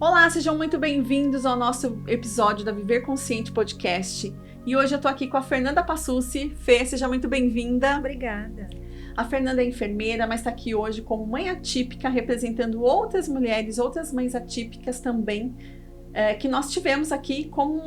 Olá, sejam muito bem-vindos ao nosso episódio da Viver Consciente Podcast. E hoje eu tô aqui com a Fernanda Passucci. Fê, seja muito bem-vinda. Obrigada. A Fernanda é enfermeira, mas está aqui hoje como mãe atípica, representando outras mulheres, outras mães atípicas também, que nós tivemos aqui como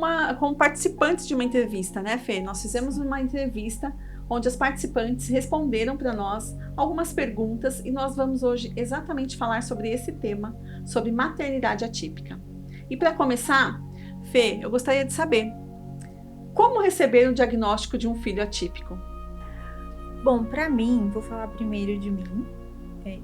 participantes de uma entrevista, né, Fê? Nós fizemos uma entrevista onde as participantes responderam para nós algumas perguntas e nós vamos hoje exatamente falar sobre esse tema, sobre maternidade atípica. E para começar, Fê, eu gostaria de saber como receber o diagnóstico de um filho atípico? Bom, para mim, vou falar primeiro de mim.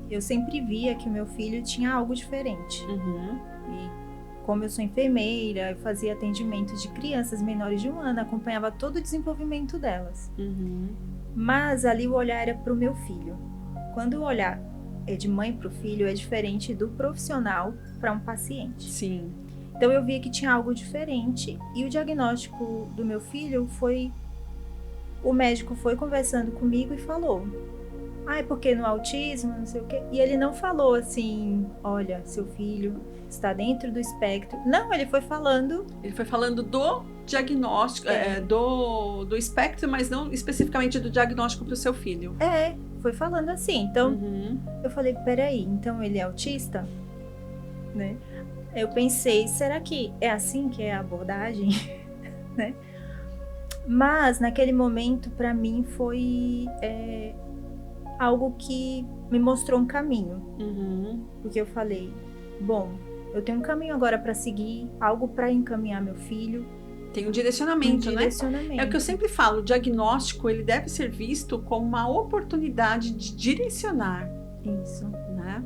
Eu sempre via que o meu filho tinha algo diferente. E como eu sou enfermeira, eu fazia atendimento de crianças menores de 1 ano, acompanhava todo o desenvolvimento delas. Mas ali o olhar era para o meu filho. Quando o olhar é de mãe para o filho, é diferente do profissional para um paciente. Sim. Então eu via que tinha algo diferente e o diagnóstico do meu filho foi... O médico foi conversando comigo e falou: é porque no autismo, não sei o quê. E ele não falou assim, olha, seu filho está dentro do espectro. Não, ele foi falando... Ele foi falando do diagnóstico, do espectro, mas não especificamente do diagnóstico para o seu filho. Foi falando assim. Então, eu falei, peraí, então ele é autista? Né? Eu pensei, será que é assim que é a abordagem? Né? Mas, naquele momento, para mim, foi algo que me mostrou um caminho. Porque eu falei, bom, eu tenho um caminho agora para seguir, algo para encaminhar meu filho. Tem um direcionamento, né? É o que eu sempre falo, o diagnóstico, ele deve ser visto como uma oportunidade de direcionar. Isso. Né?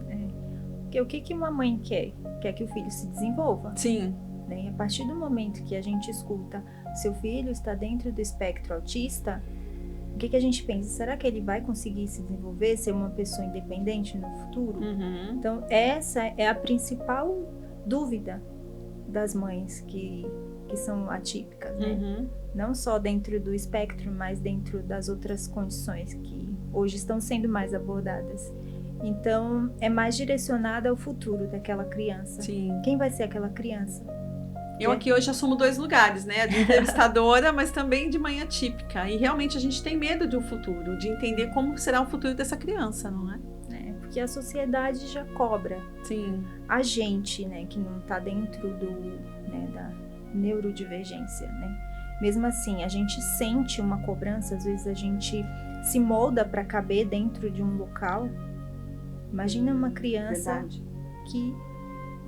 Porque o que uma mãe quer? Quer que o filho se desenvolva. Sim. E a partir do momento que a gente escuta seu filho está dentro do espectro autista, o que a gente pensa? Será que ele vai conseguir se desenvolver, ser uma pessoa independente no futuro? Então, essa é a principal dúvida das mães que são atípicas, né? Não só dentro do espectro, mas dentro das outras condições que hoje estão sendo mais abordadas. Então, é mais direcionada ao futuro daquela criança. Sim. Quem vai ser aquela criança? Eu aqui hoje assumo 2 lugares, né? De entrevistadora, mas também de mãe atípica. E realmente a gente tem medo de um futuro, de entender como será o futuro dessa criança, não é? Porque a sociedade já cobra. Sim. A gente, né, que não está dentro da neurodivergência, né? Mesmo assim, a gente sente uma cobrança, às vezes a gente se molda para caber dentro de um local. Imagina uma criança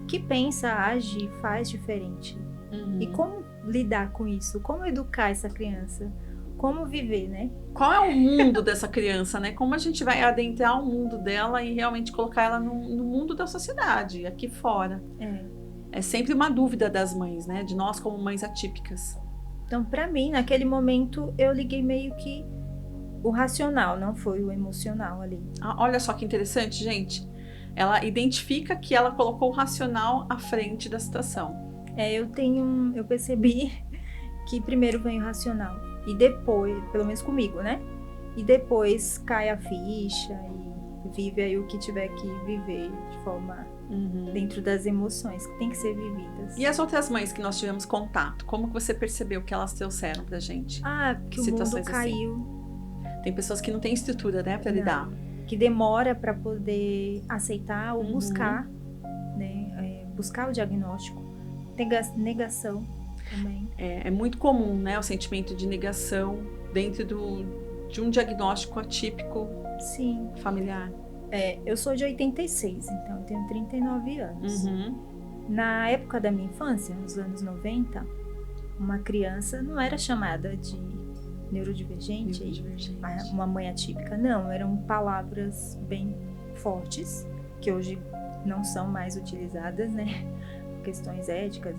que pensa, age, faz diferente. E como lidar com isso? Como educar essa criança? Como viver, né? Qual é o mundo dessa criança, né? Como a gente vai adentrar o mundo dela e realmente colocar ela no mundo da sociedade, aqui fora? É sempre uma dúvida das mães, né? De nós como mães atípicas. Então, para mim, naquele momento, eu liguei meio que o racional, não foi o emocional ali. Olha só que interessante, gente. Ela identifica que ela colocou o racional à frente da situação. Eu percebi que primeiro vem o racional e depois, pelo menos comigo, né? E depois cai a ficha e vive aí o que tiver que viver de forma dentro das emoções que tem que ser vividas. E as outras mães que nós tivemos contato, como que você percebeu que elas trouxeram pra gente? Que o mundo caiu. Assim? Tem pessoas que não têm estrutura, né, pra lidar. Que demora para poder aceitar ou buscar, né, buscar o diagnóstico. Negação também. É muito comum, né, o sentimento de negação dentro de um diagnóstico atípico. Sim. Familiar. Eu sou de 86, então eu tenho 39 anos. Na época da minha infância, nos anos 90, uma criança não era chamada de neurodivergente, uma mãe atípica, não, eram palavras bem fortes, que hoje não são mais utilizadas, né, questões éticas,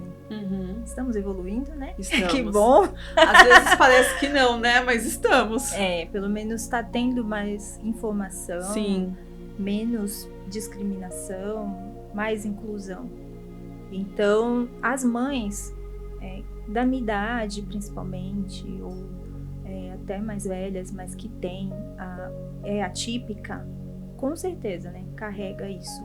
estamos evoluindo, né, estamos. Que bom, às vezes parece que não, né, mas estamos, pelo menos está tendo mais informação, sim, menos discriminação, mais inclusão. Então, as mães da minha idade, principalmente, ou até mais velhas, mas que é atípica, com certeza, né, carrega isso.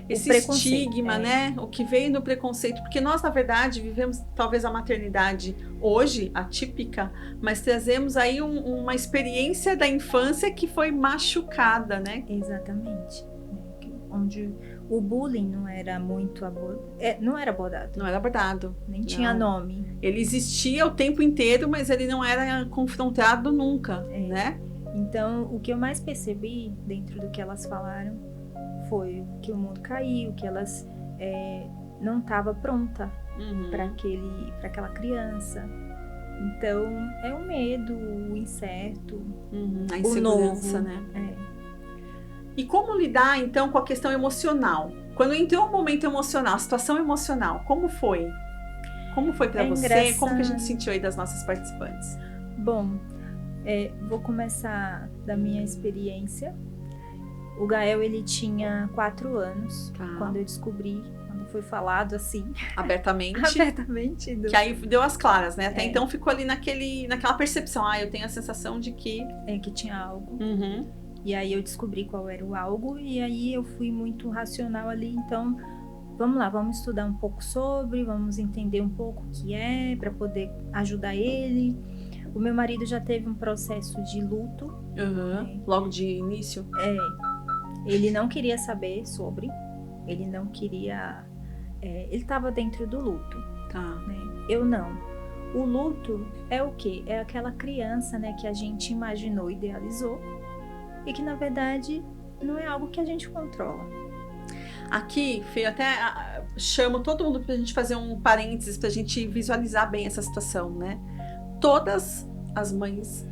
esse estigma, né? O que veio no preconceito, porque nós, na verdade, vivemos talvez a maternidade hoje, atípica, mas trazemos aí uma experiência da infância que foi machucada, né? Exatamente. Onde o bullying não era muito não era abordado. Não era abordado. Nem tinha nome. Ele existia o tempo inteiro, mas ele não era confrontado nunca, né? Então, o que eu mais percebi dentro do que elas falaram foi que o mundo caiu, que elas não estavam pronta para aquela criança. Então, é o medo, o incerto, a insegurança, o novo, né? E como lidar, então, com a questão emocional? Quando entrou um momento emocional, situação emocional, como foi? Como foi para você? Engraçado. Como que a gente sentiu aí das nossas participantes? Bom, vou começar da minha experiência. O Gael, ele tinha 4 anos quando eu descobri, quando foi falado assim. Abertamente. Abertamente. Que aí deu as claras, né? Até então ficou ali naquela percepção. Eu tenho a sensação de que... que tinha algo. E aí eu descobri qual era o algo, e aí eu fui muito racional ali, então vamos lá, vamos estudar um pouco sobre, vamos entender um pouco o que é, para poder ajudar ele. O meu marido já teve um processo de luto. Logo de início? Ele não queria saber sobre, ele não queria... ele estava dentro do luto. Né? Eu não. O luto é o quê? É aquela criança, né, que a gente imaginou, idealizou, e que, na verdade, não é algo que a gente controla. Aqui, Fê, até chamo todo mundo pra gente fazer um parênteses, pra gente visualizar bem essa situação, né? Todas as mães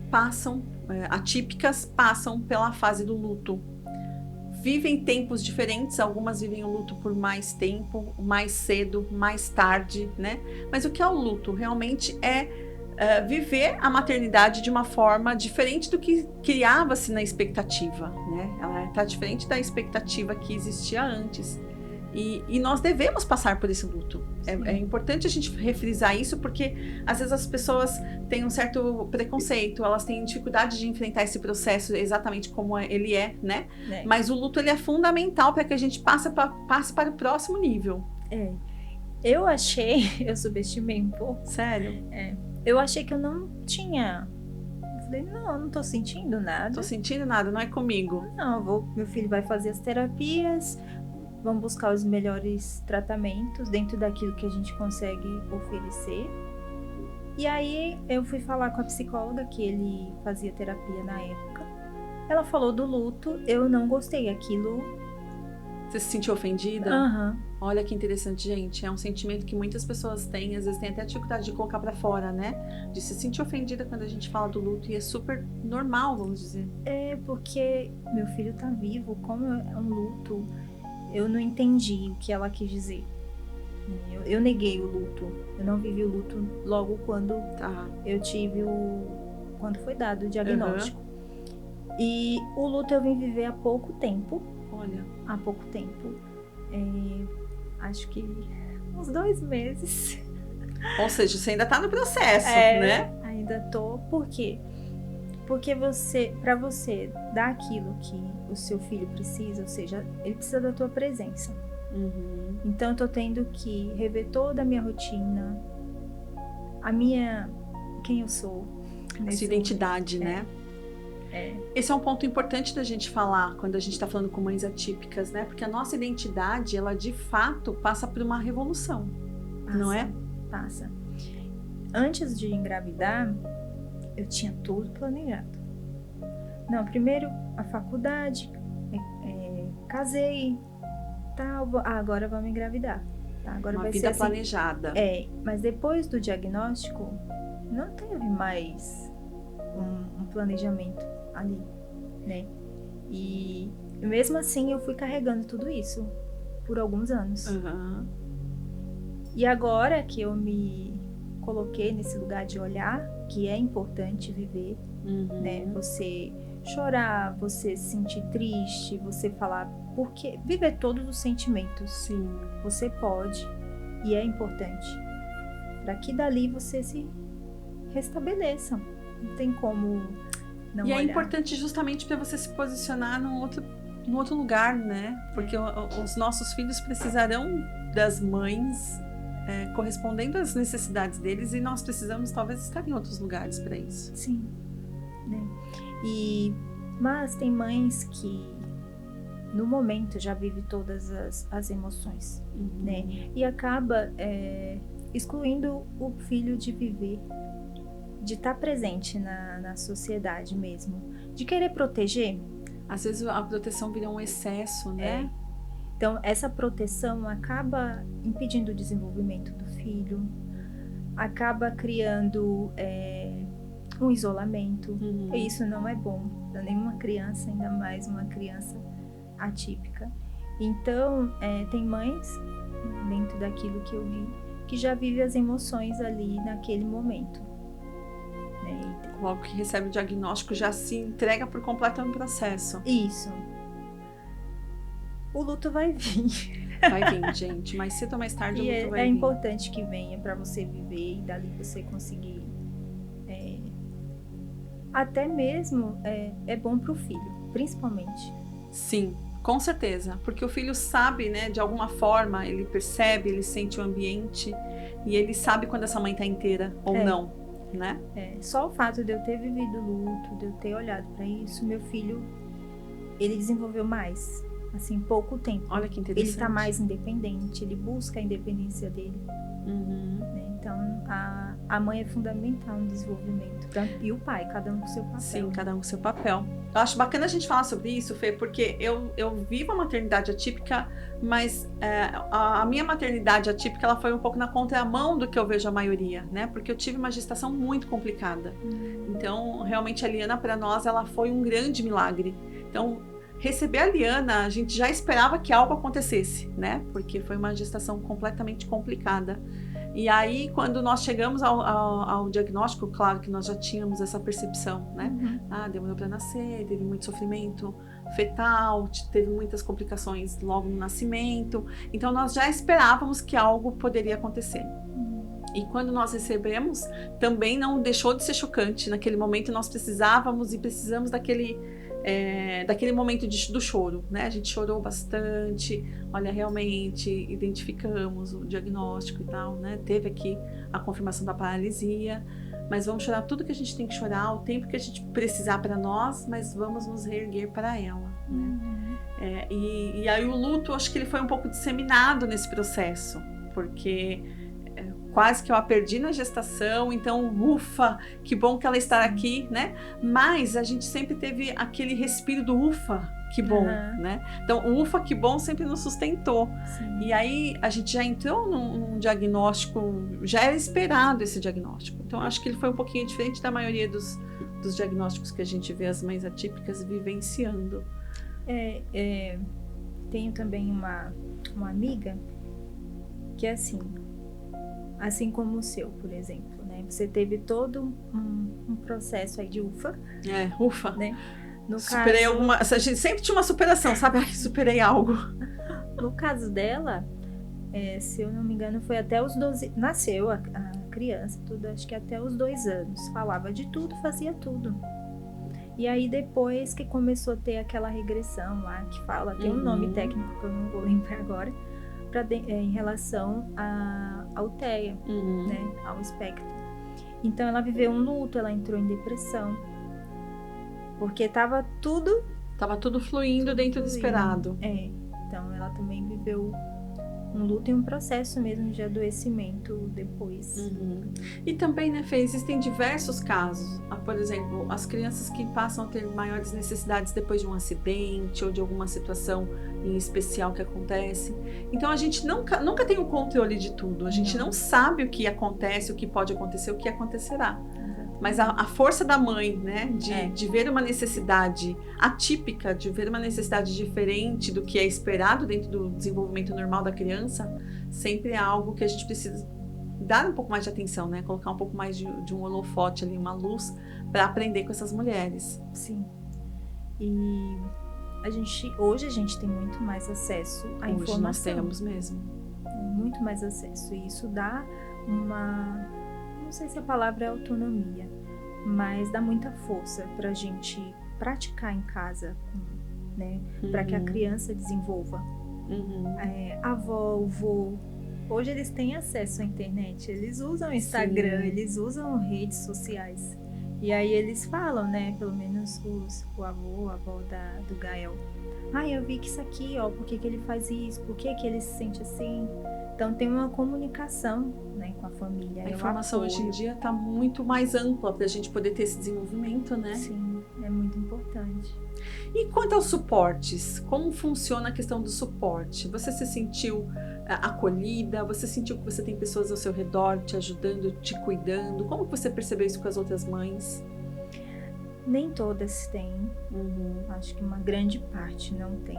atípicas passam pela fase do luto. Vivem tempos diferentes, algumas vivem o luto por mais tempo, mais cedo, mais tarde, né? Mas o que é o luto? Realmente é viver a maternidade de uma forma diferente do que criava-se na expectativa, né? Ela está diferente da expectativa que existia antes. E nós devemos passar por esse luto. É importante a gente refrisar isso, porque às vezes as pessoas têm um certo preconceito, elas têm dificuldade de enfrentar esse processo exatamente como ele é, né? Mas o luto, ele é fundamental para que a gente passe para o próximo nível. Eu subestimei um pouco. Sério? Eu achei que eu não tinha. Eu falei, não tô sentindo nada. Tô sentindo nada, não é comigo. Não, meu filho vai fazer as terapias, vamos buscar os melhores tratamentos dentro daquilo que a gente consegue oferecer. E aí eu fui falar com a psicóloga, que ele fazia terapia na época. Ela falou do luto, eu não gostei. Aquilo... Você se sentiu ofendida? Olha que interessante, gente. É um sentimento que muitas pessoas têm, às vezes tem até dificuldade de colocar pra fora, né? De se sentir ofendida quando a gente fala do luto, e é super normal, vamos dizer. Porque meu filho tá vivo, como é um luto, eu não entendi o que ela quis dizer. Eu neguei o luto, eu não vivi o luto logo quando eu tive quando foi dado o diagnóstico. E o luto eu vim viver há pouco tempo. Há pouco tempo. Acho que uns 2 meses. Ou seja, você ainda tá no processo, né? Ainda tô. Por quê? Porque para você dar aquilo que o seu filho precisa, ou seja, ele precisa da tua presença. Então eu tô tendo que rever toda a minha rotina, quem eu sou. Essa identidade, né? Esse é um ponto importante da gente falar quando a gente está falando com mães atípicas, né? Porque a nossa identidade, ela de fato passa por uma revolução, não é? Passa. Antes de engravidar, eu tinha tudo planejado. Não, primeiro a faculdade, casei, tal, agora vamos engravidar. Tá, agora uma vai vida ser assim, planejada. Mas depois do diagnóstico, não teve mais um planejamento ali, né? E mesmo assim eu fui carregando tudo isso por alguns anos. E agora que eu me coloquei nesse lugar de olhar, que é importante viver, né? Você chorar, você se sentir triste, você falar, porque viver todos os sentimentos. Sim. Você pode, e é importante, para que dali você se restabeleça. Não tem como não olhar. É importante justamente para você se posicionar num outro em outro lugar, né? Porque os nossos filhos precisarão das mães correspondendo às necessidades deles, e nós precisamos talvez estar em outros lugares para isso. Sim, né? Mas tem mães que no momento já vive todas as emoções, né? E acaba excluindo o filho de viver, de estar presente na sociedade mesmo, de querer proteger. Às vezes a proteção vira um excesso, né? Então, essa proteção acaba impedindo o desenvolvimento do filho, acaba criando um isolamento. E isso não é bom para nenhuma criança, ainda mais uma criança atípica. Então, tem mães, dentro daquilo que eu vi, que já vivem as emoções ali naquele momento. Logo que recebe o diagnóstico, já se entrega por completo no processo. Isso. O luto vai vir. Vai vir, gente. Mais cedo ou mais tarde o luto vai vir. É importante que venha para você viver e dali você conseguir. Até mesmo é bom para o filho, principalmente. Sim, com certeza. Porque o filho sabe, né, de alguma forma, ele percebe, ele sente o ambiente e ele sabe quando essa mãe está inteira ou não. Né? Só o fato de eu ter vivido luto, de eu ter olhado para isso, meu filho, ele desenvolveu mais, assim, em pouco tempo. Olha que interessante. Ele tá mais independente, ele busca a independência dele. Né? Então, a mãe é fundamental no desenvolvimento. E o pai, cada um com seu papel. Sim, cada um com seu papel. Eu acho bacana a gente falar sobre isso, Fê, porque eu vivo a maternidade atípica, mas a minha maternidade atípica, ela foi um pouco na contramão do que eu vejo a maioria, né? Porque eu tive uma gestação muito complicada. Então, realmente, a Liana, para nós, ela foi um grande milagre. Então, receber a Liana, a gente já esperava que algo acontecesse, né? Porque foi uma gestação completamente complicada. E aí, quando nós chegamos ao diagnóstico, claro que nós já tínhamos essa percepção, né? Demorou para nascer, teve muito sofrimento fetal, teve muitas complicações logo no nascimento. Então, nós já esperávamos que algo poderia acontecer. E quando nós recebemos, também não deixou de ser chocante. Naquele momento, nós precisamos daquele momento do choro, né? A gente chorou bastante, olha, realmente identificamos o diagnóstico e tal, né? Teve aqui a confirmação da paralisia, mas vamos chorar tudo que a gente tem que chorar, o tempo que a gente precisar para nós, mas vamos nos reerguer para ela, né? E aí o luto, acho que ele foi um pouco disseminado nesse processo, porque quase que eu a perdi na gestação, então ufa, que bom que ela está aqui, né? Mas a gente sempre teve aquele respiro do ufa, que bom, né? Então o ufa, que bom sempre nos sustentou. Sim. E aí a gente já entrou num diagnóstico, já era esperado esse diagnóstico. Então acho que ele foi um pouquinho diferente da maioria dos diagnósticos que a gente vê as mães atípicas vivenciando. Tenho também uma amiga que é assim como o seu, por exemplo, né? Você teve todo um processo aí de ufa. Ufa. Né? Superei alguma... A gente sempre tinha uma superação, sabe? Ai, superei algo. No caso dela, se eu não me engano, foi até os 12... Nasceu a criança, tudo, acho que até os 2 anos. Falava de tudo, fazia tudo. E aí depois que começou a ter aquela regressão lá, que fala, tem um nome técnico que eu não vou lembrar agora, em relação ao TEA, né, ao espectro. Então ela viveu um luto, ela entrou em depressão, porque estava tudo fluindo dentro do esperado. Então ela também viveu um luto e um processo mesmo de adoecimento depois. E também, né, Fê, existem diversos casos. Por exemplo, as crianças que passam a ter maiores necessidades depois de um acidente ou de alguma situação em especial que acontece. Então a gente nunca tem o controle de tudo. A gente não sabe o que acontece, o que pode acontecer, o que acontecerá. Mas a força da mãe, né, de ver uma necessidade atípica, de ver uma necessidade diferente do que é esperado dentro do desenvolvimento normal da criança, sempre é algo que a gente precisa dar um pouco mais de atenção, né, colocar um pouco mais de um holofote ali, uma luz, para aprender com essas mulheres. Sim. E hoje a gente tem muito mais acesso à informação. Hoje nós temos mesmo. Muito mais acesso. E isso dá não sei se a palavra é autonomia, mas dá muita força pra gente praticar em casa, né? Para que a criança desenvolva. Avó, o vô. Hoje eles têm acesso à internet, eles usam o Instagram, eles usam redes sociais. E aí eles falam, né? Pelo menos o avô, a avó do Gael. Eu vi que isso aqui, ó, por que ele faz isso? Por que ele se sente assim? Então tem uma comunicação, né, com a família. A informação hoje em dia está muito mais ampla para a gente poder ter esse desenvolvimento, né? Sim, é muito importante. E quanto aos suportes, como funciona a questão do suporte? Você se sentiu acolhida? Você sentiu que você tem pessoas ao seu redor te ajudando, te cuidando? Como que você percebeu isso com as outras mães? Nem todas têm. Acho que uma grande parte não tem.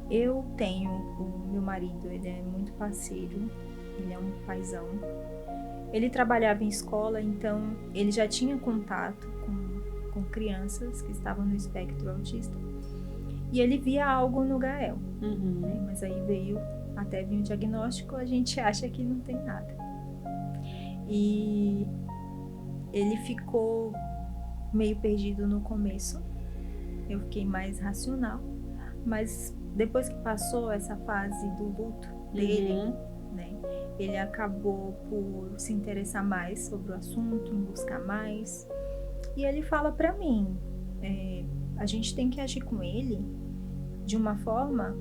Eu tenho o meu marido, ele é muito parceiro, ele é um paizão. Ele trabalhava em escola, então ele já tinha contato com crianças que estavam no espectro autista. E ele via algo no Gael, né? Mas aí até vir o diagnóstico, a gente acha que não tem nada. E ele ficou meio perdido no começo, eu fiquei mais racional, mas depois que passou essa fase do luto dele, né, ele acabou por se interessar mais sobre o assunto, em buscar mais. E ele fala pra mim, a gente tem que agir com ele de uma forma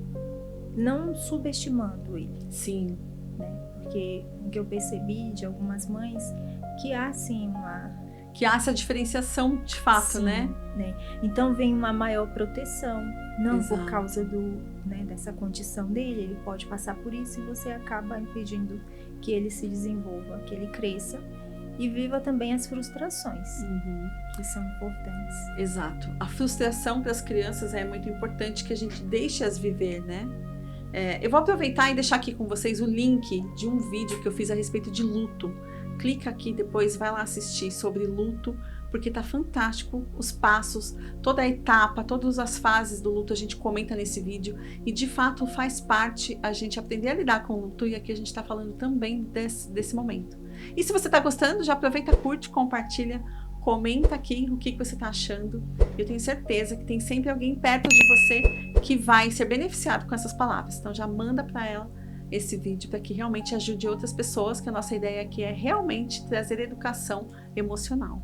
não subestimando ele. Sim. Né? Porque o que eu percebi de algumas mães, que há sim que há essa diferenciação de fato, sim, né? Então vem uma maior proteção, não por causa dessa condição dele, ele pode passar por isso e você acaba impedindo que ele se desenvolva, que ele cresça e viva também as frustrações, que são importantes. Exato. A frustração para as crianças é muito importante que a gente deixe-as viver, né? Eu vou aproveitar e deixar aqui com vocês o link de um vídeo que eu fiz a respeito de luto. Clica aqui depois, vai lá assistir sobre luto, porque tá fantástico os passos, toda a etapa, todas as fases do luto a gente comenta nesse vídeo e de fato faz parte a gente aprender a lidar com o luto e aqui a gente tá falando também desse momento. E se você tá gostando, já aproveita, curte, compartilha, comenta aqui o que você tá achando. Eu tenho certeza que tem sempre alguém perto de você que vai ser beneficiado com essas palavras, então já manda para ela esse vídeo para que realmente ajude outras pessoas, que a nossa ideia aqui é realmente trazer educação emocional.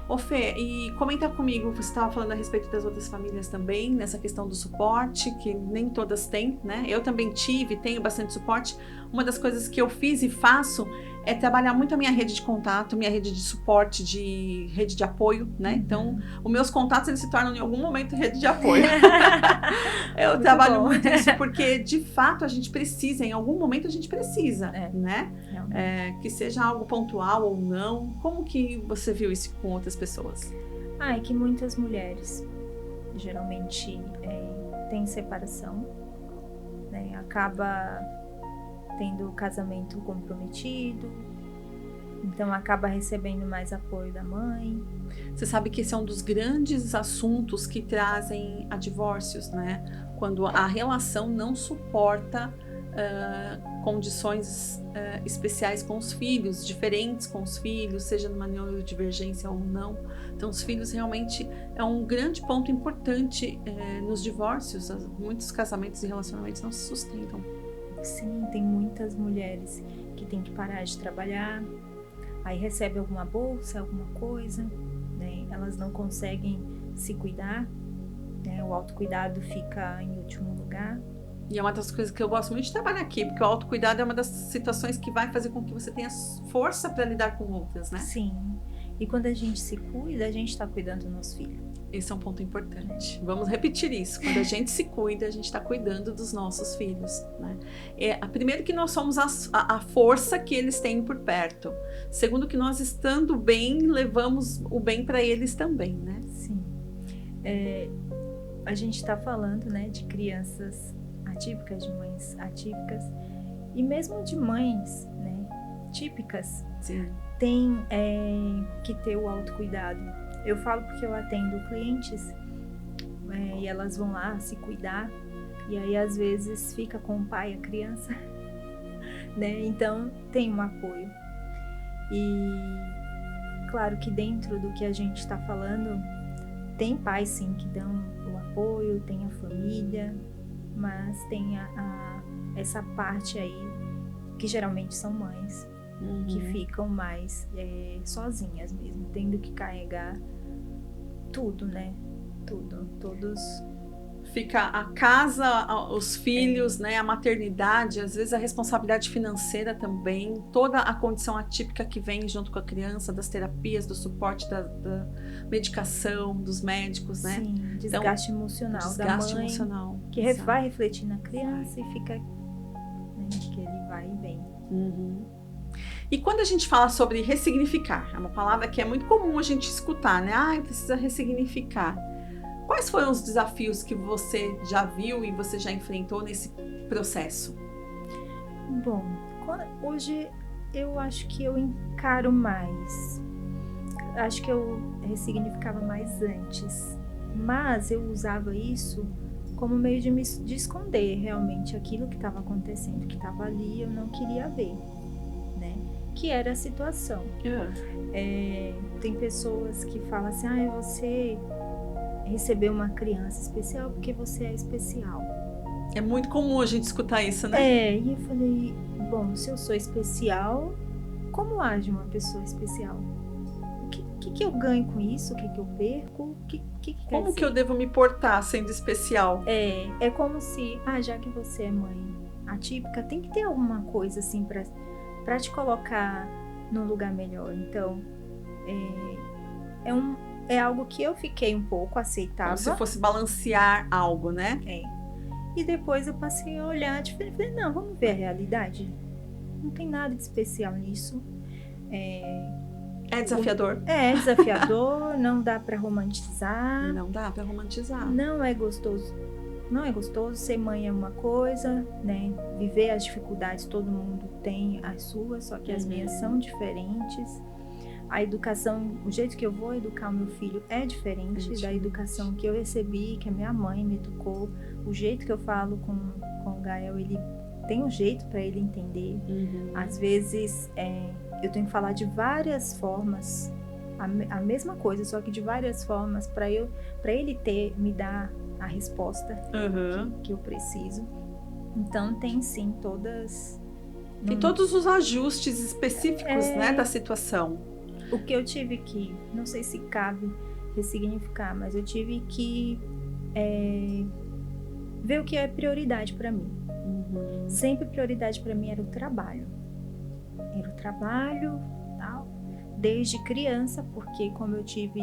Ô Fê, e comenta comigo, você estava falando a respeito das outras famílias também, nessa questão do suporte, que nem todas têm, né? Eu também tenho bastante suporte. Uma das coisas que eu fiz e faço é trabalhar muito a minha rede de contato, minha rede de suporte, de rede de apoio, né? Então, os meus contatos, eles se tornam em algum momento rede de apoio. Eu muito trabalho bom. Muito isso, porque de fato a gente precisa, em algum momento a gente precisa, né? Que seja algo pontual ou não. Como que você viu isso com outras pessoas? É que muitas mulheres geralmente têm separação, né? Acaba tendo o casamento comprometido, então acaba recebendo mais apoio da mãe. Você sabe que esse é um dos grandes assuntos que trazem a divórcios, né? Quando a relação não suporta condições especiais com os filhos, diferentes com os filhos, seja numa neurodivergência ou não. Então, os filhos realmente é um grande ponto importante nos divórcios. Muitos casamentos e relacionamentos não se sustentam. Sim, tem muitas mulheres que têm que parar de trabalhar, aí recebe alguma bolsa, alguma coisa, né? Elas não conseguem se cuidar, né? O autocuidado fica em último lugar. E é uma das coisas que eu gosto muito de trabalhar aqui, porque o autocuidado é uma das situações que vai fazer com que você tenha força para lidar com outras, né? Sim. E quando a gente se cuida, a gente está cuidando do nosso filho. Esse é um ponto importante. Vamos repetir isso. Quando a gente se cuida, a gente está cuidando dos nossos filhos, né? Primeiro que nós somos a força que eles têm por perto. Segundo que nós, estando bem, levamos o bem para eles também, né? Sim. A gente está falando, né, de crianças atípicas, de mães atípicas e mesmo de mães, né, típicas. Sim. Tem que ter o autocuidado. Eu falo porque eu atendo clientes e elas vão lá se cuidar e aí às vezes fica com o pai a criança, né? Então tem um apoio. E claro que dentro do que a gente está falando Tem pais, sim, que dão o apoio, tem a família, mas tem essa parte aí, que geralmente são mães, que ficam mais sozinhas mesmo, tendo que carregar tudo, né? Tudo, todos... Fica a casa, os filhos, né, a maternidade, às vezes a responsabilidade financeira também, toda a condição atípica que vem junto com a criança, das terapias, do suporte da medicação, dos médicos, né? Sim, desgaste emocional desgaste da mãe, emocional, que vai refletir na criança e fica, né, que ele vai e vem. E quando a gente fala sobre ressignificar, é uma palavra que é muito comum a gente escutar, né? Precisa ressignificar. Quais foram os desafios que você já viu e você já enfrentou nesse processo? Bom, hoje eu acho que eu encaro mais. Acho que eu ressignificava mais antes. Mas eu usava isso como meio de esconder realmente aquilo que estava acontecendo, que estava ali e eu não queria ver, né? Que era a situação. Tem pessoas que falam assim, você recebeu uma criança especial porque você é especial. É muito comum a gente escutar isso, né? E eu falei, bom, se eu sou especial, como age uma pessoa especial? O que eu ganho com isso? O que eu perco? Como que eu devo me portar sendo especial? É como se, já que você é mãe atípica, tem que ter alguma coisa assim pra te colocar num lugar melhor. Então, é algo que eu fiquei um pouco aceitável. Como se fosse balancear algo, né? E depois eu passei a olhar diferente. Falei, não, vamos ver a realidade. Não tem nada de especial nisso. É desafiador. É desafiador, não dá pra romantizar. Não dá pra romantizar. Não é gostoso. Não é gostoso. Ser mãe é uma coisa, né? Viver as dificuldades, todo mundo tem as suas, só que as minhas são diferentes. A educação, o jeito que eu vou educar o meu filho é diferente da educação que eu recebi, que a minha mãe me educou. O jeito que eu falo com o Gael, ele tem um jeito para ele entender. Às vezes, eu tenho que falar de várias formas, a mesma coisa, só que de várias formas, para ele me dar a resposta que eu preciso. Então, tem sim todas... Tem todos os ajustes específicos, né, da situação. O que eu tive que, não sei se cabe ressignificar, mas eu tive que ver o que é prioridade para mim. Sempre prioridade para mim era o trabalho. Tal, desde criança, porque como eu tive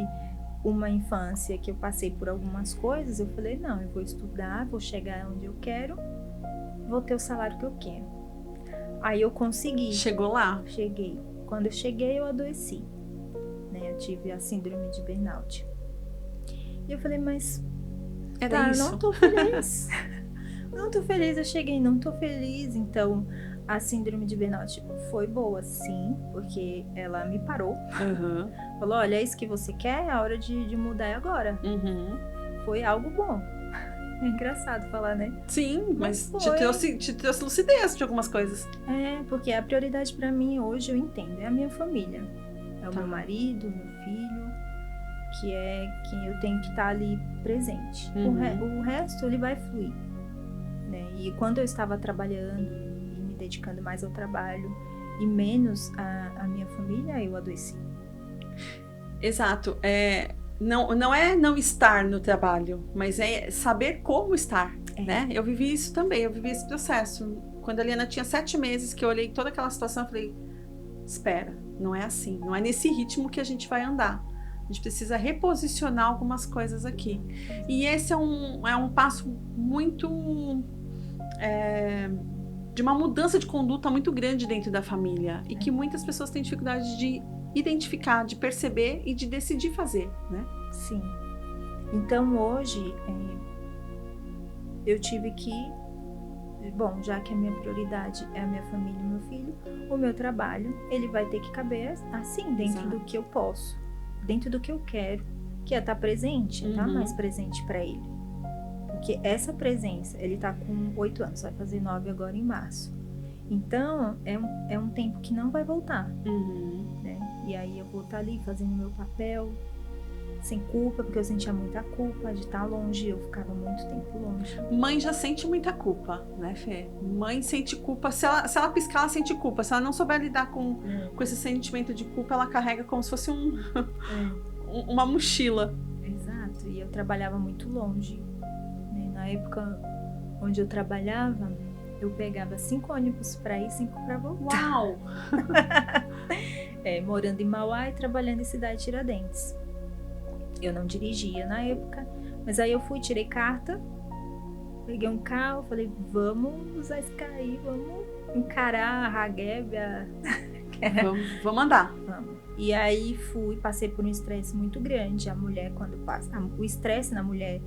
uma infância que eu passei por algumas coisas, eu falei, não, eu vou estudar, vou chegar onde eu quero, vou ter o salário que eu quero. Aí eu consegui. Chegou lá? Cheguei. Quando eu cheguei, eu adoeci, né? Eu tive a síndrome de burnout. E eu falei, mas isso? Não tô feliz. Não tô feliz, eu cheguei, não tô feliz. Então, a síndrome de burnout foi boa, sim, porque ela me parou. Falou, olha, é isso que você quer, a hora de mudar é agora. Foi algo bom. É engraçado falar, né? Sim, mas te trouxe lucidez de algumas coisas. Porque a prioridade pra mim hoje, eu entendo, é a minha família. É o meu marido, meu filho, que é quem eu tenho que estar ali presente. O resto, ele vai fluir, né? E quando eu estava trabalhando e me dedicando mais ao trabalho e menos à minha família, eu adoeci. Exato. Não é não estar no trabalho, mas é saber como estar, né? Eu vivi isso também, eu vivi esse processo. Quando a Liana tinha 7 meses, que eu olhei toda aquela situação, eu falei, espera, não é assim, não é nesse ritmo que a gente vai andar. A gente precisa reposicionar algumas coisas aqui. E esse é um passo muito... de uma mudança de conduta muito grande dentro da família. E que muitas pessoas têm dificuldade de identificar, de perceber e de decidir fazer, né? Sim. Então hoje eu tive que, bom, já que a minha prioridade é a minha família e meu filho, o meu trabalho, ele vai ter que caber assim, dentro do que eu posso, dentro do que eu quero, que é estar presente, estar mais presente para ele. Porque essa presença, ele tá com 8 anos, vai fazer 9 agora em março. Então, é um tempo que não vai voltar, né? E aí eu vou estar ali fazendo o meu papel, sem culpa, porque eu sentia muita culpa de estar longe, eu ficava muito tempo longe. Mãe já sente muita culpa, né, Fê? Mãe sente culpa, se ela piscar, ela sente culpa. Se ela não souber lidar com esse sentimento de culpa, ela carrega como se fosse uma mochila. Exato, e eu trabalhava muito longe, né? Na época onde eu trabalhava, eu pegava 5 ônibus para ir, 5 para voltar. Uau! Morando em Mauá e trabalhando em Cidade Tiradentes. Eu não dirigia na época, mas aí eu fui, tirei carta, peguei um carro, falei, vamos usar esse carro aí, vamos encarar a Raguébia. Vamos andar. Vamos. E aí passei por um estresse muito grande. A mulher, quando passa, o estresse na mulher,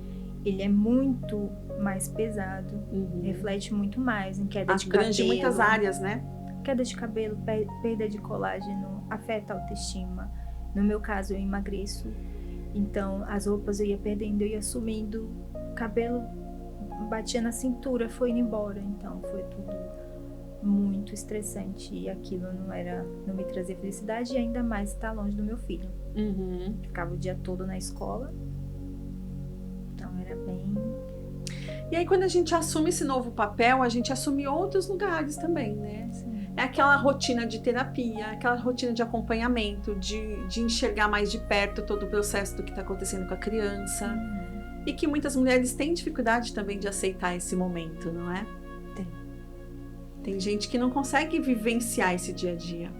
ele é muito mais pesado, reflete muito mais em queda de cabelo. Abrange muitas áreas, né? Queda de cabelo, perda de colágeno, afeta a autoestima. No meu caso, eu emagreço. Então, as roupas eu ia perdendo, eu ia sumindo, o cabelo batia na cintura, foi indo embora. Então, foi tudo muito estressante e aquilo não me trazia felicidade e ainda mais estar longe do meu filho. Ficava o dia todo na escola, então era bem... E aí, quando a gente assume esse novo papel, a gente assume outros lugares também, né? Sim. É aquela rotina de terapia, aquela rotina de acompanhamento, de enxergar mais de perto todo o processo do que está acontecendo com a criança. E que muitas mulheres têm dificuldade também de aceitar esse momento, não é? Tem gente que não consegue vivenciar esse dia a dia.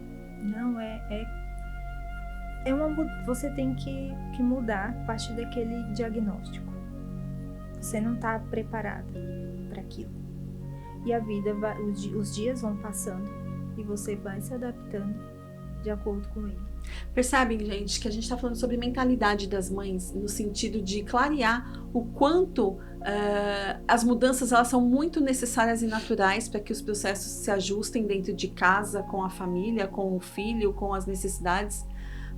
Não, você tem que mudar a partir daquele diagnóstico. Você não está preparada para aquilo. E a vida os dias vão passando e você vai se adaptando de acordo com ele. Percebem, gente, que a gente está falando sobre mentalidade das mães, no sentido de clarear o quanto as mudanças elas são muito necessárias e naturais para que os processos se ajustem dentro de casa, com a família, com o filho, com as necessidades.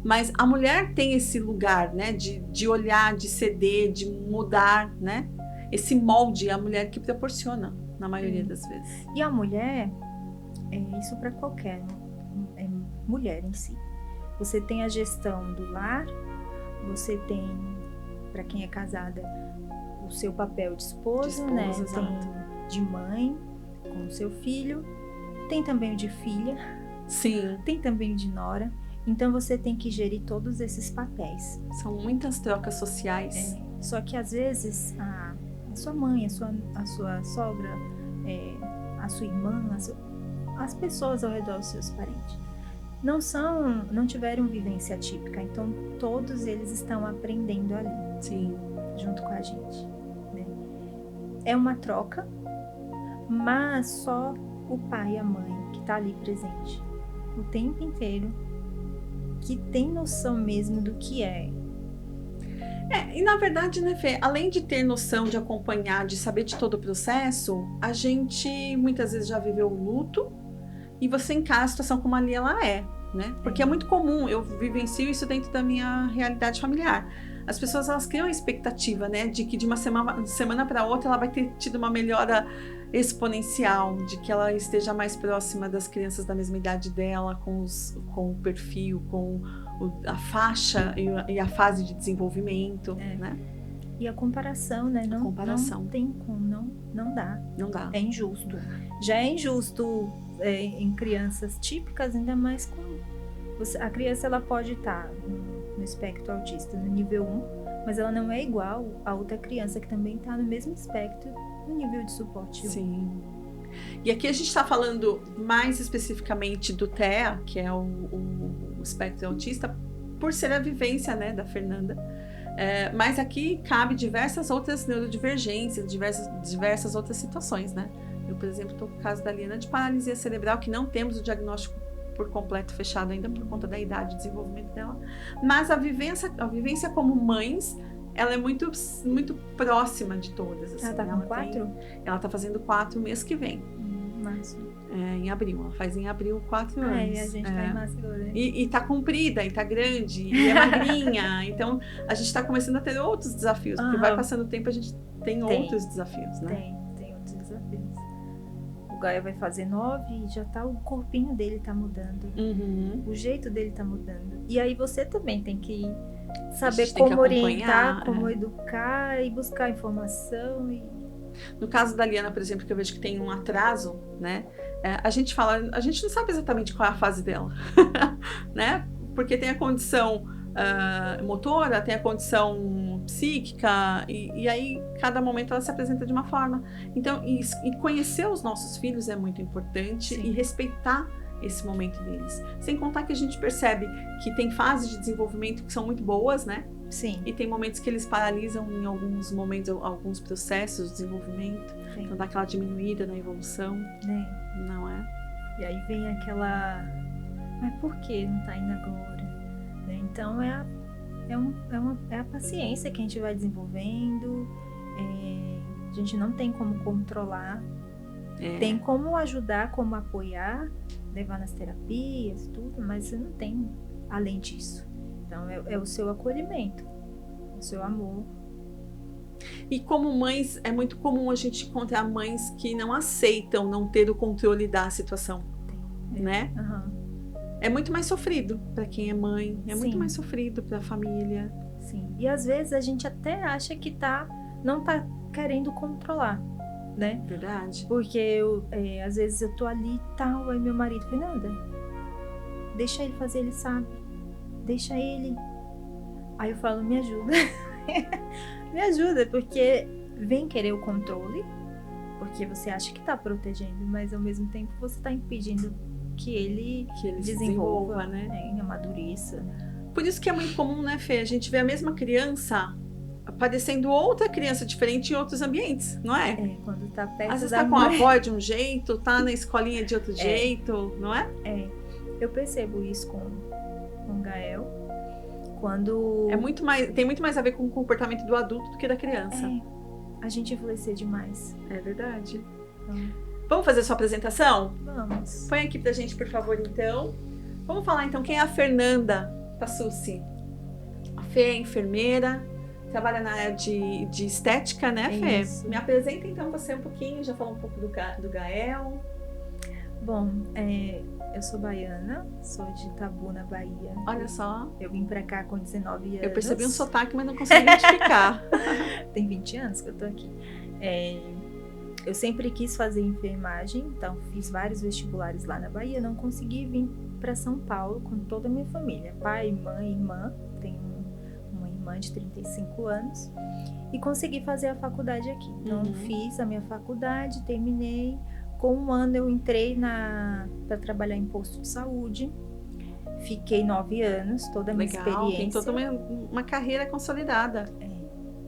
Mas a mulher tem esse lugar, né, de olhar, de ceder, de mudar, né? Esse molde é a mulher que proporciona, na maioria das vezes. E a mulher, isso para qualquer mulher em si. Você tem a gestão do lar, você tem, para quem é casada, o seu papel de esposa, né? Tem de mãe, com o seu filho, tem também o de filha, sim, tem também o de nora. Então você tem que gerir todos esses papéis. São muitas trocas sociais. Só que às vezes a sua mãe, a sua sogra, a sua irmã, as pessoas ao redor dos seus parentes não tiveram vivência atípica, então todos eles estão aprendendo ali, sim, junto com a gente, né? É uma troca, mas só o pai e a mãe que tá ali presente o tempo inteiro, que tem noção mesmo do que é. E na verdade, né, Fê, além de ter noção de acompanhar, de saber de todo o processo, a gente muitas vezes já viveu o luto e você encara a situação como ali ela é, né? Porque é muito comum, eu vivencio isso dentro da minha realidade familiar. As pessoas, elas criam a expectativa, né, de que de uma semana para outra ela vai ter tido uma melhora exponencial, de que ela esteja mais próxima das crianças da mesma idade dela, com o perfil, com a faixa e a fase de desenvolvimento, né? E a comparação, né? Não tem como, não dá. Não dá. É injusto. Já é injusto em crianças típicas, ainda mais com... a criança, ela pode estar no espectro autista, no nível 1, mas ela não é igual a outra criança que também está no mesmo espectro, no nível de suporte 1. Sim. E aqui a gente está falando mais especificamente do TEA, que é o espectro autista, por ser a vivência, né, da Fernanda. Mas aqui cabe diversas outras neurodivergências, diversas outras situações, né? Eu, por exemplo, estou com o caso da Liana de paralisia cerebral, que não temos o diagnóstico por completo fechado ainda por conta da idade de desenvolvimento dela. Mas a vivência como mães, ela é muito, muito próxima de todas. Assim. Ela tá com 4? Ela tá fazendo 4 mês que vem. Março. Em abril. Ela faz em abril 4 anos. A gente tá em março agora. E tá comprida, e tá grande, e é magrinha. Então, a gente tá começando a ter outros desafios. Porque vai passando o tempo, a gente tem outros desafios, né? Tem outros desafios. O Gaia vai fazer 9 e já tá, o corpinho dele tá mudando. O jeito dele tá mudando. E aí você também tem que Saber como orientar, como educar e buscar informação. No caso da Liana, por exemplo, que eu vejo que tem um atraso, né? A gente não sabe exatamente qual é a fase dela, né? Porque tem a condição motora, tem a condição psíquica, e aí cada momento ela se apresenta de uma forma. Então, e conhecer os nossos filhos é muito importante. Sim. E respeitar esse momento deles. Sem contar que a gente percebe que tem fases de desenvolvimento que são muito boas, né? Sim. E tem momentos que eles paralisam em alguns momentos, alguns processos de desenvolvimento. Sim. Então dá aquela diminuída na evolução. Não é? E aí vem aquela... Mas por que não tá indo agora? Né? Então é a paciência que a gente vai desenvolvendo. A gente não tem como controlar. Tem como ajudar, como apoiar, levar nas terapias, tudo, mas você não tem além disso. Então é o seu acolhimento, o seu amor. E como mães, é muito comum a gente encontrar mães que não aceitam não ter o controle da situação, né? Uhum. É muito mais sofrido para quem é mãe, Sim. Muito mais sofrido para a família. Sim. E às vezes a gente até acha que não tá querendo controlar, né? Verdade. Porque às vezes eu tô ali e tal, aí meu marido, Fernanda, deixa ele fazer, ele sabe. Deixa ele. Aí eu falo, me ajuda. Me ajuda, porque vem querer o controle, porque você acha que tá protegendo, mas ao mesmo tempo você tá impedindo que ele desenvolva, né? Amadureça. Por isso que é muito comum, né, Fê? A gente vê a mesma criança parecendo outra criança diferente em outros ambientes, não é? Quando tá perto às vezes da tá com a avó de um jeito, tá na escolinha de outro jeito, não é? Eu percebo isso com o Gael. Quando... tem muito mais a ver com o comportamento do adulto do que da criança. A gente influencia demais. É verdade. Vamos fazer sua apresentação? Vamos. Põe aqui pra gente, por favor, então. Vamos falar, então, quem é a Fernanda Tassucci? A Fê é enfermeira, trabalha na área de estética, né, Fê? Isso. Me apresenta, então, você um pouquinho, já falou um pouco do Gael. Bom, eu sou baiana, sou de Itabuna, Bahia. Olha só. Eu vim pra cá com 19 anos. Eu percebi um sotaque, mas não consegui identificar. Tem 20 anos que eu tô aqui. Eu sempre quis fazer enfermagem, então fiz vários vestibulares lá na Bahia. Não consegui vir pra São Paulo com toda a minha família. Pai, mãe, irmã. Tenho uma irmã de 35 anos. E consegui fazer a faculdade aqui. Então fiz a minha faculdade, terminei. Com um ano eu entrei para trabalhar em posto de saúde. Fiquei 9 anos, toda a minha experiência. Tem toda uma carreira consolidada.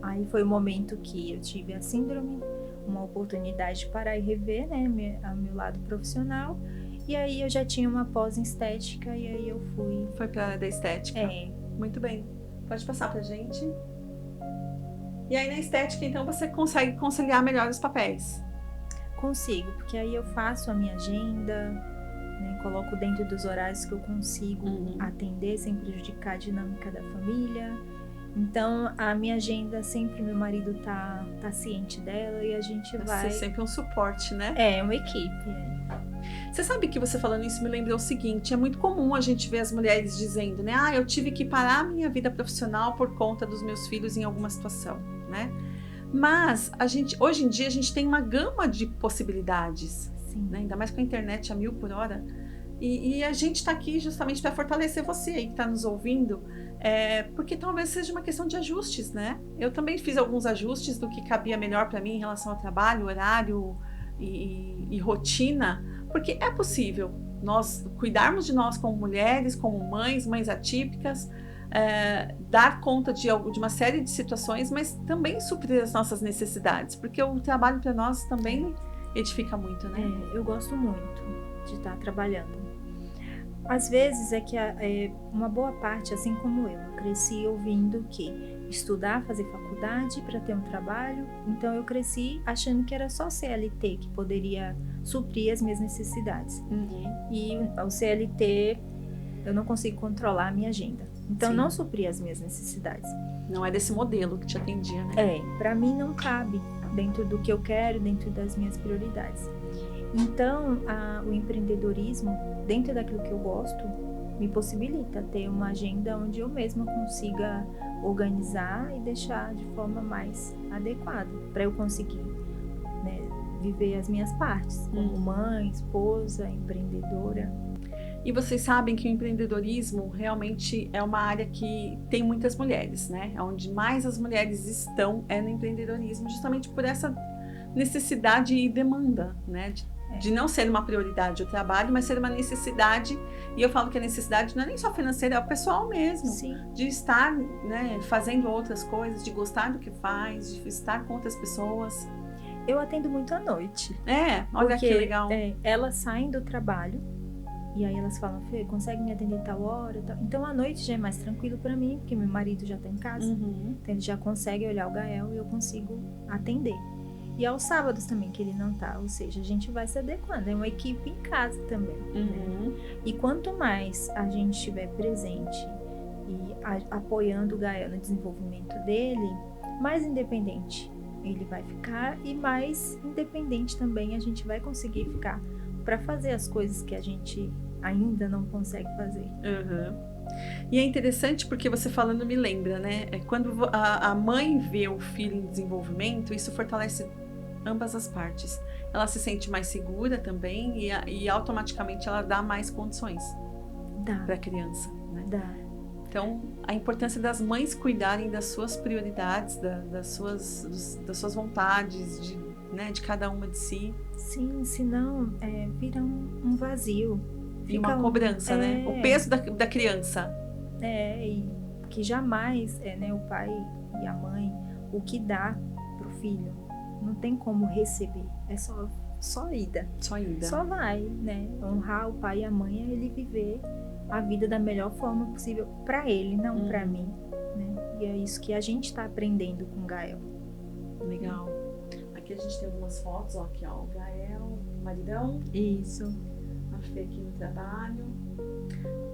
Aí foi o momento que eu tive a síndrome, uma oportunidade de parar e rever, né, meu lado profissional. E aí eu já tinha uma pós em estética e aí eu fui... Foi para a área da estética? Muito bem. Pode passar pra gente. E aí na estética, então, você consegue conciliar melhor os papéis? Consigo, porque aí eu faço a minha agenda, né, coloco dentro dos horários que eu consigo atender sem prejudicar a dinâmica da família. Então, a minha agenda sempre, meu marido tá ciente dela e a gente vai... Ser sempre um suporte, né? É, uma equipe. Você sabe que você falando isso me lembrou o seguinte, é muito comum a gente ver as mulheres dizendo, né? Eu tive que parar a minha vida profissional por conta dos meus filhos em alguma situação, né? Mas hoje em dia a gente tem uma gama de possibilidades, né? Ainda mais com a internet a 1000 por hora. E a gente está aqui justamente para fortalecer você aí que está nos ouvindo, porque talvez seja uma questão de ajustes, né? Eu também fiz alguns ajustes do que cabia melhor para mim em relação ao trabalho, horário e rotina, porque é possível nós cuidarmos de nós como mulheres, como mães atípicas, dar conta de uma série de situações, mas também suprir as nossas necessidades, porque o trabalho para nós também edifica muito, né? Eu gosto muito de estar trabalhando. Às vezes uma boa parte, assim como eu cresci ouvindo que estudar, fazer faculdade para ter um trabalho, então eu cresci achando que era só CLT que poderia suprir as minhas necessidades. E o CLT, eu não consigo controlar a minha agenda. Então, não suprir as minhas necessidades. Não é desse modelo que te atendia, né? Para mim não cabe dentro do que eu quero, dentro das minhas prioridades. Então, o empreendedorismo, dentro daquilo que eu gosto, me possibilita ter uma agenda onde eu mesma consiga organizar e deixar de forma mais adequada para eu conseguir, né, viver as minhas partes como mãe, esposa, empreendedora. E vocês sabem que o empreendedorismo realmente é uma área que tem muitas mulheres, né? Onde mais as mulheres estão é no empreendedorismo, justamente por essa necessidade e demanda, né? De não ser uma prioridade o trabalho, mas ser uma necessidade. E eu falo que a necessidade não é nem só financeira, é o pessoal mesmo. Sim. De estar, né, fazendo outras coisas, de gostar do que faz, de estar com outras pessoas. Eu atendo muito à noite. Olha porque, que legal. Elas saem do trabalho e aí elas falam, Fê, consegue me atender tal hora? Tal? Então à noite já é mais tranquilo para mim, porque meu marido já tá em casa. Então ele já consegue olhar o Gael e eu consigo atender. E aos sábados também que ele não tá, ou seja, a gente vai se adequando, é uma equipe em casa também, né? E quanto mais a gente estiver presente e apoiando o Gael no desenvolvimento dele, mais independente ele vai ficar e mais independente também a gente vai conseguir ficar para fazer as coisas que a gente ainda não consegue fazer. E é interessante porque você falando me lembra, né? Quando a mãe vê o filho em desenvolvimento, isso fortalece ambas as partes. Ela se sente mais segura também e automaticamente ela dá mais condições para a criança, né? Então, a importância das mães cuidarem das suas prioridades, das suas vontades, de cada uma de si. Sim, senão vira um vazio. E uma cobrança, né? O peso da criança. E que jamais né, o pai e a mãe, o que dá pro filho, não tem como receber. É só ida. Só vai, né? Honrar o pai e a mãe é ele viver a vida da melhor forma possível para ele, não para mim, né? E é isso que a gente está aprendendo com o Gael. Legal. Aqui a gente tem algumas fotos, ó, aqui, ó, o Gael, o maridão. Isso. A Fê aqui no trabalho.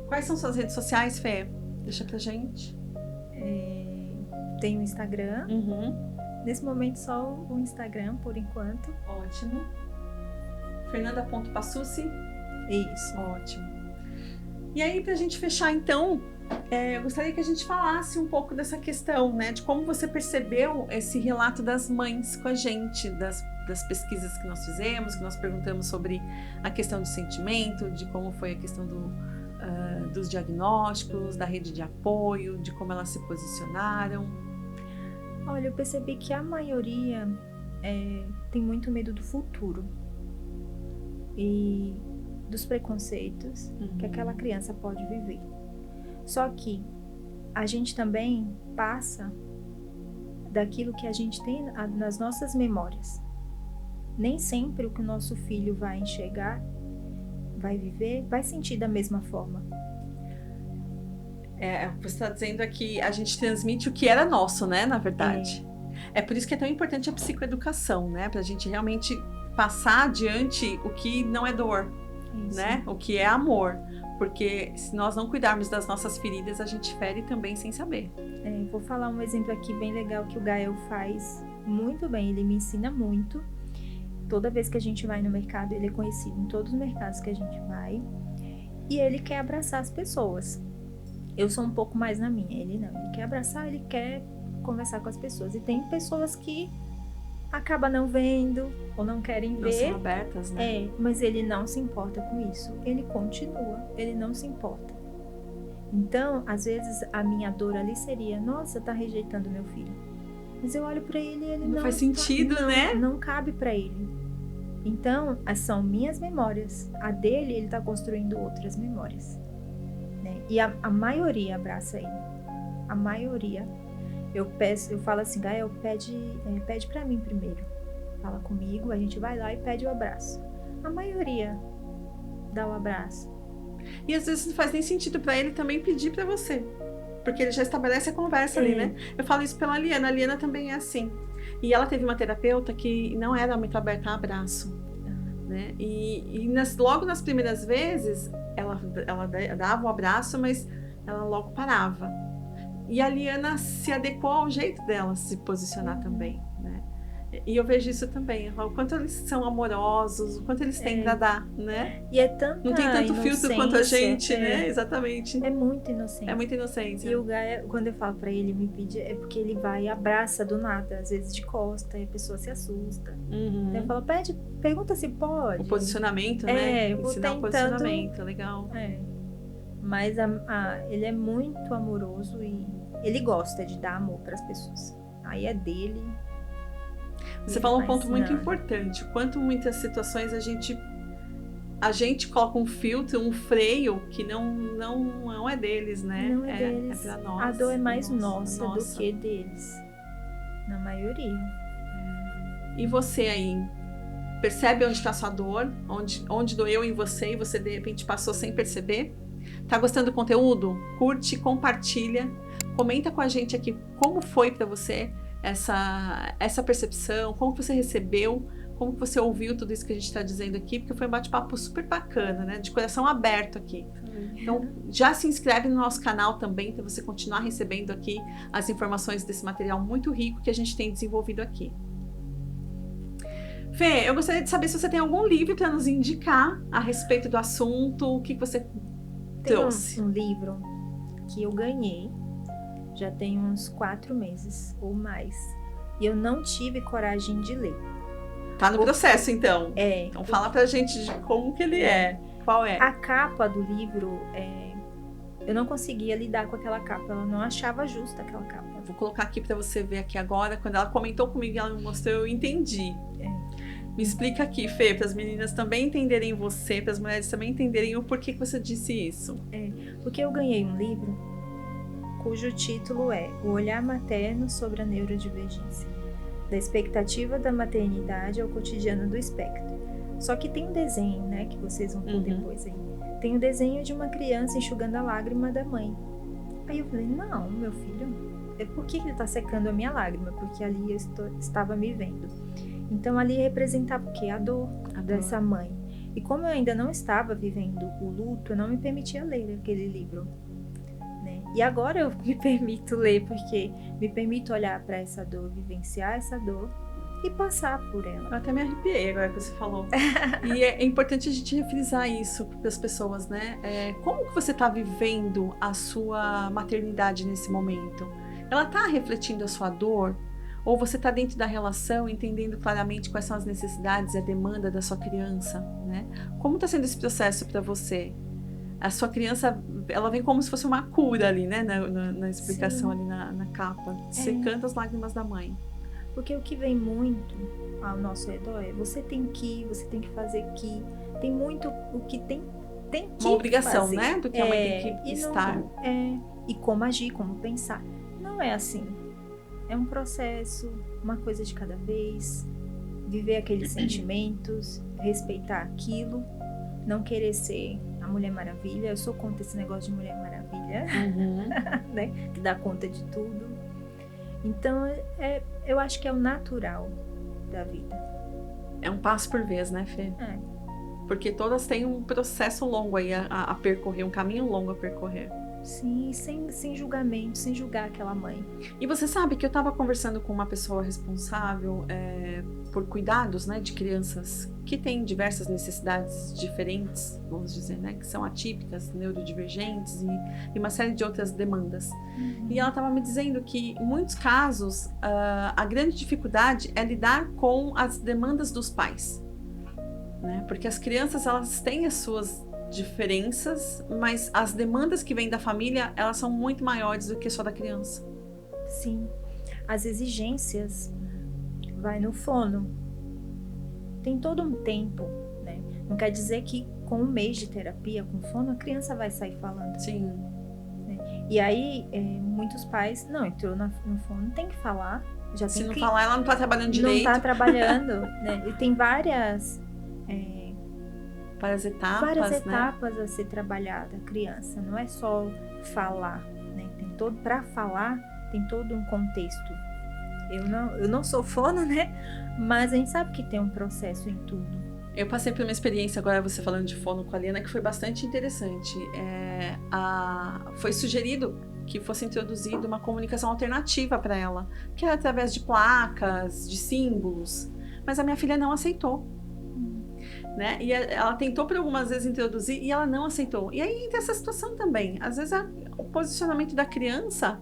Quais são suas redes sociais, Fê? Deixa pra gente. Tem o Instagram. Nesse momento só o Instagram, por enquanto. Ótimo. Fernanda.passucci. Isso. Ótimo. E aí, pra gente fechar, então, eu gostaria que a gente falasse um pouco dessa questão, né? De como você percebeu esse relato das mães com a gente, das pesquisas que nós fizemos, que nós perguntamos sobre a questão do sentimento, de como foi a questão dos diagnósticos, da rede de apoio, de como elas se posicionaram. Olha, eu percebi que a maioria tem muito medo do futuro e dos preconceitos que aquela criança pode viver. Só que a gente também passa daquilo que a gente tem nas nossas memórias. Nem sempre o que o nosso filho vai enxergar, vai viver, vai sentir da mesma forma. Você está dizendo que a gente transmite o que era nosso, né? Na verdade. É por isso que é tão importante a psicoeducação, né? Pra gente realmente passar adiante o que não é dor. Isso. Né? O que é amor, porque se nós não cuidarmos das nossas feridas, a gente fere também sem saber. Vou falar um exemplo aqui bem legal que o Gael faz muito bem, ele me ensina muito. Toda vez que a gente vai no mercado, ele é conhecido em todos os mercados que a gente vai, e ele quer abraçar as pessoas. Eu sou um pouco mais na minha, ele não, ele quer abraçar, ele quer conversar com as pessoas, e tem pessoas que acaba não vendo ou não querem ver. Não são abertas, né? Mas ele não se importa com isso. Ele continua, ele não se importa. Então, às vezes, a minha dor ali seria, nossa, tá rejeitando meu filho. Mas eu olho pra ele e ele não faz sentido, né? Não cabe pra ele. Então, são minhas memórias. A dele, ele tá construindo outras memórias. Né? E a maioria abraça ele. A maioria. Eu falo assim, Gael, pede pra mim primeiro. Fala comigo, a gente vai lá e pede o abraço. A maioria dá o abraço. E às vezes não faz nem sentido pra ele também pedir pra você. Porque ele já estabelece a conversa ali, né? Eu falo isso pela Liana. A Liana também é assim. E ela teve uma terapeuta que não era muito aberta a abraço. Né? E logo nas primeiras vezes, ela dava o abraço, mas ela logo parava. E a Liana se adequou ao jeito dela se posicionar também, né? E eu vejo isso também, o quanto eles são amorosos, o quanto eles têm pra dar, né? E é tanta Não tem tanto filtro quanto a gente, inocência, né? Exatamente. É muito inocente. É muita inocência. E o Gaia, quando eu falo pra ele, me pedir, é porque ele vai e abraça do nada, às vezes de costa, e a pessoa se assusta. Uhum. Então eu falo, pergunta se pode. O posicionamento, né? eu vou Ensinar o posicionamento, legal. Mas ele é muito amoroso e ele gosta de dar amor pras pessoas. Aí é dele. Você falou um ponto muito importante. Quanto muitas situações a gente coloca um filtro, um freio que não é deles, né? Não é deles. É pra nós. A dor é mais nossa do que deles. Na maioria. E você aí? Percebe onde está a sua dor? Onde doeu em você e você de repente passou sem perceber? Tá gostando do conteúdo? Curte, compartilha. Comenta com a gente aqui como foi para você essa percepção, como que você recebeu, como que você ouviu tudo isso que a gente está dizendo aqui, porque foi um bate-papo super bacana, né? De coração aberto aqui. Então, já se inscreve no nosso canal também, para você continuar recebendo aqui as informações desse material muito rico que a gente tem desenvolvido aqui. Fê, eu gostaria de saber se você tem algum livro para nos indicar a respeito do assunto, o que você trouxe. Tem um livro que eu ganhei, já tem uns 4 meses ou mais, e eu não tive coragem de ler. Tá no processo, então. Então fala pra gente de como que ele é. Qual é? A capa do livro, eu não conseguia lidar com aquela capa, ela não achava justa aquela capa. Vou colocar aqui pra você ver aqui agora. Quando ela comentou comigo e ela me mostrou, eu entendi. Me explica aqui, Fê, para as meninas também entenderem você, para as mulheres também entenderem o porquê que você disse isso. Porque eu ganhei um livro cujo título é O Olhar Materno sobre a Neurodivergência, da expectativa da maternidade ao cotidiano do espectro. Só que tem um desenho, né, que vocês vão ver depois aí. Tem um desenho de uma criança enxugando a lágrima da mãe. Aí eu falei, não, meu filho, por que ele está secando a minha lágrima? Porque ali eu estava me vendo. Então ali representava o quê? A dor dessa mãe. E como eu ainda não estava vivendo o luto, eu não me permitia ler aquele livro. Né? E agora eu me permito ler, porque me permito olhar para essa dor, vivenciar essa dor e passar por ela. Eu até me arrepiei agora que você falou. E é importante a gente refrisar isso para as pessoas, né? Como que você está vivendo a sua maternidade nesse momento? Ela está refletindo a sua dor? Ou você está dentro da relação, entendendo claramente quais são as necessidades e a demanda da sua criança, né? Como está sendo esse processo para você? A sua criança, ela vem como se fosse uma cura ali, né? Na explicação ali na capa. Secando as lágrimas da mãe. Porque o que vem muito ao nosso redor você tem que fazer que. Tem muito o que tem que uma obrigação, fazer. Né? Do que a mãe tem que estar. E como agir, como pensar. Não é assim. É um processo, uma coisa de cada vez, viver aqueles sentimentos, respeitar aquilo, não querer ser a Mulher Maravilha. Eu sou contra esse negócio de Mulher Maravilha, né? Que dá conta de tudo. Então, eu acho que é o natural da vida. É um passo por vez, né, Fê? Porque todas têm um processo longo aí a percorrer, um caminho longo a percorrer. Sim, sem julgamento, sem julgar aquela mãe. E você sabe que eu estava conversando com uma pessoa responsável por cuidados, né, de crianças que têm diversas necessidades diferentes, vamos dizer, né, que são atípicas, neurodivergentes e uma série de outras demandas. E ela estava me dizendo que, em muitos casos, a grande dificuldade é lidar com as demandas dos pais, né, porque as crianças, elas têm as suas diferenças, mas as demandas que vêm da família, elas são muito maiores do que só da criança. Sim, as exigências vai no fono. Tem todo um tempo, né? Não quer dizer que com um mês de terapia com fono, a criança vai sair falando. Sim. Né? E aí, muitos pais, não, entrou no fono, tem que falar. Já Se tem não que falar, ela não tá trabalhando direito. Não tá trabalhando, né? E tem várias etapas a ser trabalhada, a criança. Não é só falar, né? Para falar, tem todo um contexto. Eu não sou fono, né? Mas a gente sabe que tem um processo em tudo. Eu passei por uma experiência, agora você falando de fono com a Liana, que foi bastante interessante. Foi sugerido que fosse introduzida uma comunicação alternativa para ela, que era através de placas, de símbolos, mas a minha filha não aceitou. Né? E ela tentou por algumas vezes introduzir e ela não aceitou. E aí tem essa situação também. Às vezes o posicionamento da criança,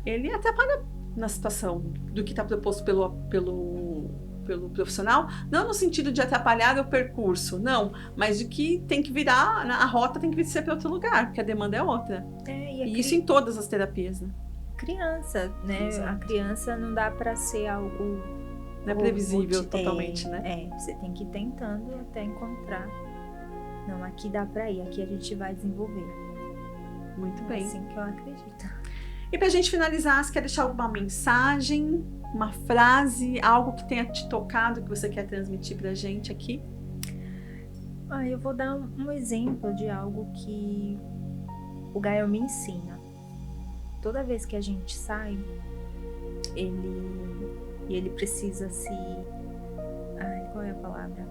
ele atrapalha na situação do que está proposto pelo profissional, não no sentido de atrapalhar o percurso, não, mas de que tem que virar, a rota tem que ser para outro lugar, porque a demanda é outra. E isso em todas as terapias, né? Criança, né? Exato. A criança não dá para ser algo... Não é previsível totalmente, né? Você tem que ir tentando até encontrar. Não, aqui dá pra ir, aqui a gente vai desenvolver. Muito bem. É assim que eu acredito. E pra gente finalizar, você quer deixar alguma mensagem, uma frase, algo que tenha te tocado, que você quer transmitir pra gente aqui? Eu vou dar um exemplo de algo que o Gael me ensina. Toda vez que a gente sai, ele precisa qual é a palavra?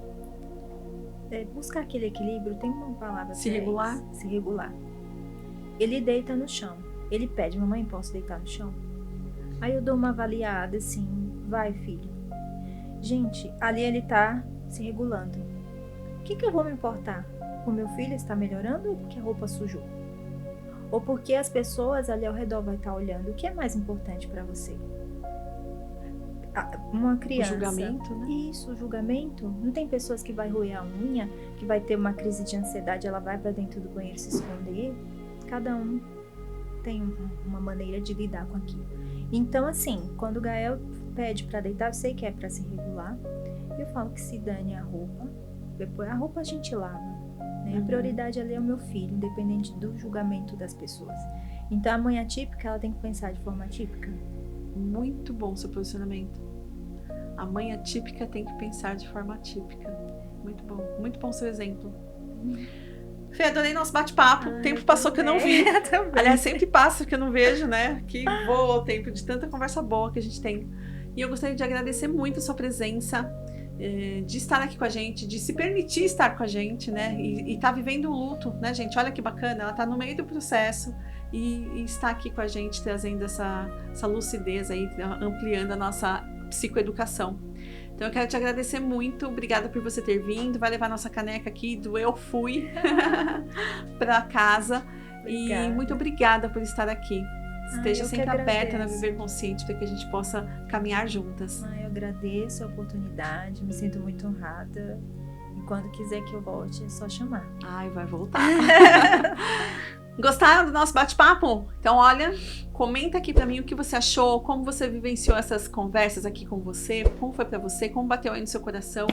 Buscar aquele equilíbrio, tem uma palavra. Se regular? Se regular. Ele deita no chão. Ele pede, mamãe, posso deitar no chão? Aí eu dou uma avaliada assim, vai filho. Gente, ali ele tá se regulando. O que eu vou me importar? O meu filho está melhorando ou porque a roupa sujou? Ou porque as pessoas ali ao redor vai estar olhando? O que é mais importante para você? Uma criança... O julgamento, né? Isso, o julgamento. Não tem pessoas que vai roer a unha, que vai ter uma crise de ansiedade, ela vai para dentro do banheiro se esconder. Cada um tem uma maneira de lidar com aquilo. Então, assim, quando o Gael pede para deitar, eu sei que é para se regular. Eu falo que se dane a roupa. Depois a roupa a gente lava. Né? A prioridade ali é o meu filho, independente do julgamento das pessoas. Então, a mãe atípica, ela tem que pensar de forma atípica. Muito bom seu posicionamento. A mãe atípica tem que pensar de forma atípica. Muito bom seu exemplo. Fê, adorei nosso bate-papo. O tempo passou que eu não vi. Aliás, sempre passa que eu não vejo, né? Que voa o tempo de tanta conversa boa que a gente tem. E eu gostaria de agradecer muito a sua presença, de estar aqui com a gente, de se permitir estar com a gente, né? E tá vivendo um luto, né, gente? Olha que bacana, ela tá no meio do processo e está aqui com a gente, trazendo essa lucidez aí, ampliando a nossa psicoeducação. Então eu quero te agradecer muito, obrigada por você ter vindo, vai levar nossa caneca aqui do Eu Fui para casa. Obrigada. E muito obrigada por estar aqui. Esteja sempre aberta na Viver Consciente para que a gente possa caminhar juntas. Eu agradeço a oportunidade, me sinto muito honrada. E quando quiser que eu volte, é só chamar. Vai voltar. Gostaram do nosso bate-papo? Então, olha, comenta aqui pra mim o que você achou, como você vivenciou essas conversas aqui com você, como foi pra você, como bateu aí no seu coração.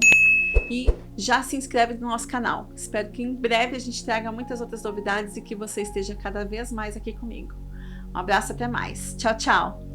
E já se inscreve no nosso canal. Espero que em breve a gente traga muitas outras novidades e que você esteja cada vez mais aqui comigo. Um abraço, até mais. Tchau, tchau.